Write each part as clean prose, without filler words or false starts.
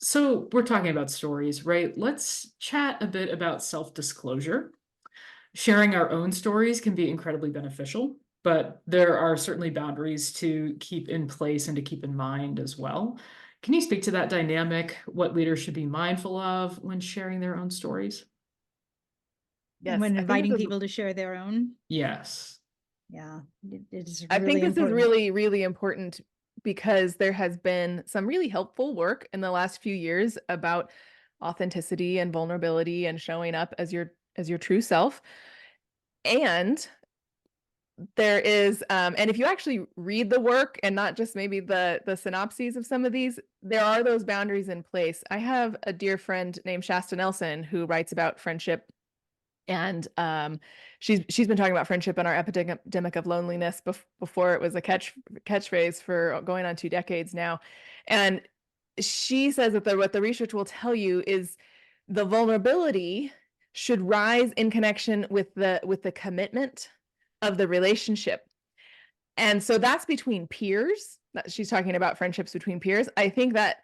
So we're talking about stories, right? Let's chat a bit about self-disclosure. Sharing our own stories can be incredibly beneficial, but there are certainly boundaries to keep in place and to keep in mind as well. Can you speak to that dynamic, what leaders should be mindful of when sharing their own stories? Yes, When inviting people to share their own. Yes. Yeah, it is I think really this is important. really, really important because there has been some really helpful work in the last few years about authenticity and vulnerability and showing up as your true self. And there is, and if you actually read the work and not just maybe the synopses of some of these, there are those boundaries in place. I have a dear friend named Shasta Nelson who writes about friendship. And she's been talking about friendship and our epidemic of loneliness before it was a catchphrase for going on 2 decades now. And she says that what the research will tell you is the vulnerability should rise in connection with the commitment of the relationship. And so that's between peers. She's talking about friendships between peers. I think that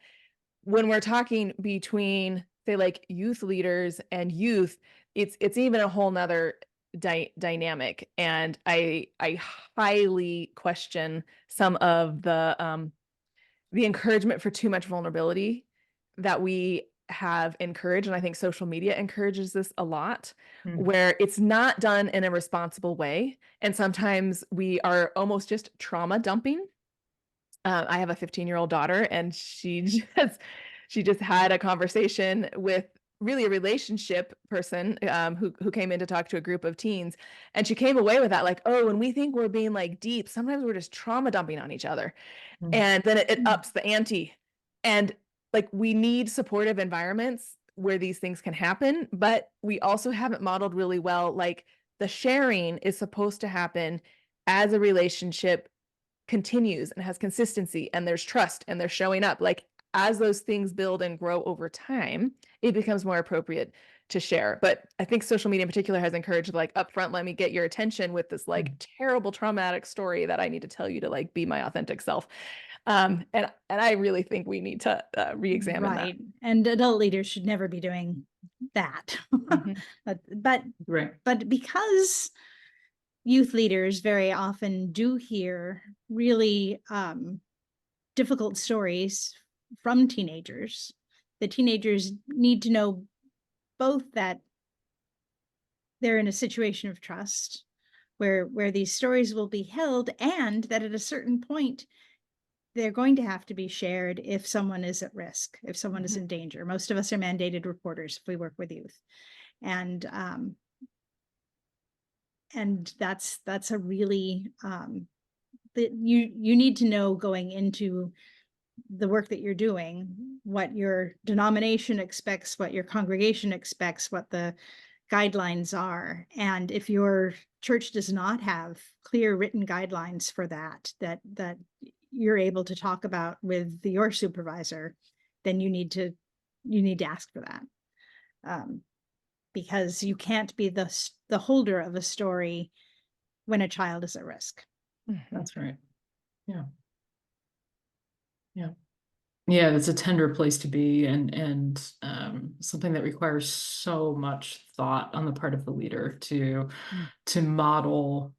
when we're talking between, say, like youth leaders and youth, it's even a whole nother dynamic. And I highly question some of the encouragement for too much vulnerability that we have encouraged. And I think social media encourages this a lot, Mm. where it's not done in a responsible way. And sometimes we are almost just trauma dumping. I have a 15-year-old daughter, and she just had a conversation with really a relationship person who came in to talk to a group of teens, and she came away with that like, oh, when we think we're being like deep, sometimes we're just trauma dumping on each other, Mm. and then it Mm. ups the ante. And like we need supportive environments where these things can happen, but we also haven't modeled really well like the sharing is supposed to happen as a relationship continues and has consistency and there's trust and they're showing up. Like as those things build and grow over time, it becomes more appropriate to share. But I think social media in particular has encouraged like upfront, let me get your attention with this like Mm. terrible traumatic story that I need to tell you to like be my authentic self. And I really think we need to re-examine that. Right. And adult leaders should never be doing that. Mhm. But Right. but because youth leaders very often do hear really difficult stories from teenagers, the teenagers need to know both that they're in a situation of trust where these stories will be held, and that at a certain point they're going to have to be shared if someone is at risk, if someone is Mhm. in danger. Most of us are mandated reporters if we work with youth, and that's a really that you need to know going into the work that you're doing, what your denomination expects, what your congregation expects, what the guidelines are. And if your church does not have clear written guidelines for that you're able to talk about with your supervisor, then you need to ask for that. Um, because you can't be the holder of a story when a child is at risk. Mhm. That's right. Yeah. Yeah. Yeah, that's a tender place to be, and something that requires so much thought on the part of the leader to model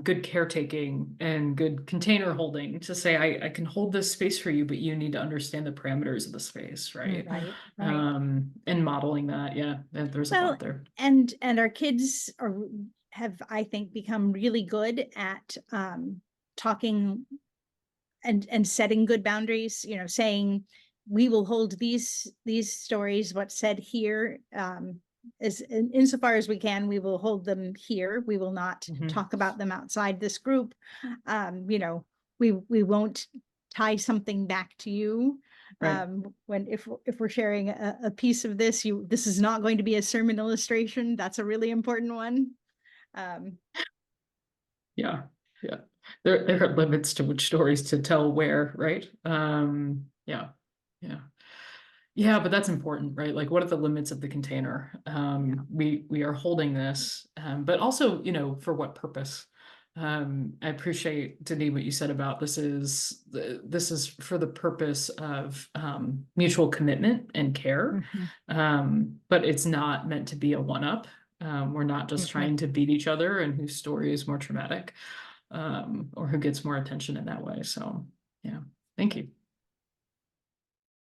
good caretaking and good container holding, to say, I can hold this space for you, but you need to understand the parameters of the space, right? Right, right. And modeling that, yeah, there's a Well, lot there. and our kids have, I think, become really good at talking and setting good boundaries, saying we will hold these stories, what's said here, as insofar as we can, we will hold them here. We will not Mhm. talk about them outside this group. We won't tie something back to you. Right. When if we're sharing a piece of this is not going to be a sermon illustration. That's a really important one. Um, Yeah. Yeah. There are limits to which stories to tell where, right? Yeah. Yeah. Yeah, but that's important, right? Like, what are the limits of the container? yeah. We are holding this, but also, for what purpose? I appreciate, Daneen, what you said about this is for the purpose of mutual commitment and care. But it's not meant to be a one-up. We're not just trying to beat each other and whose story is more traumatic, or who gets more attention in that way. So yeah, thank you.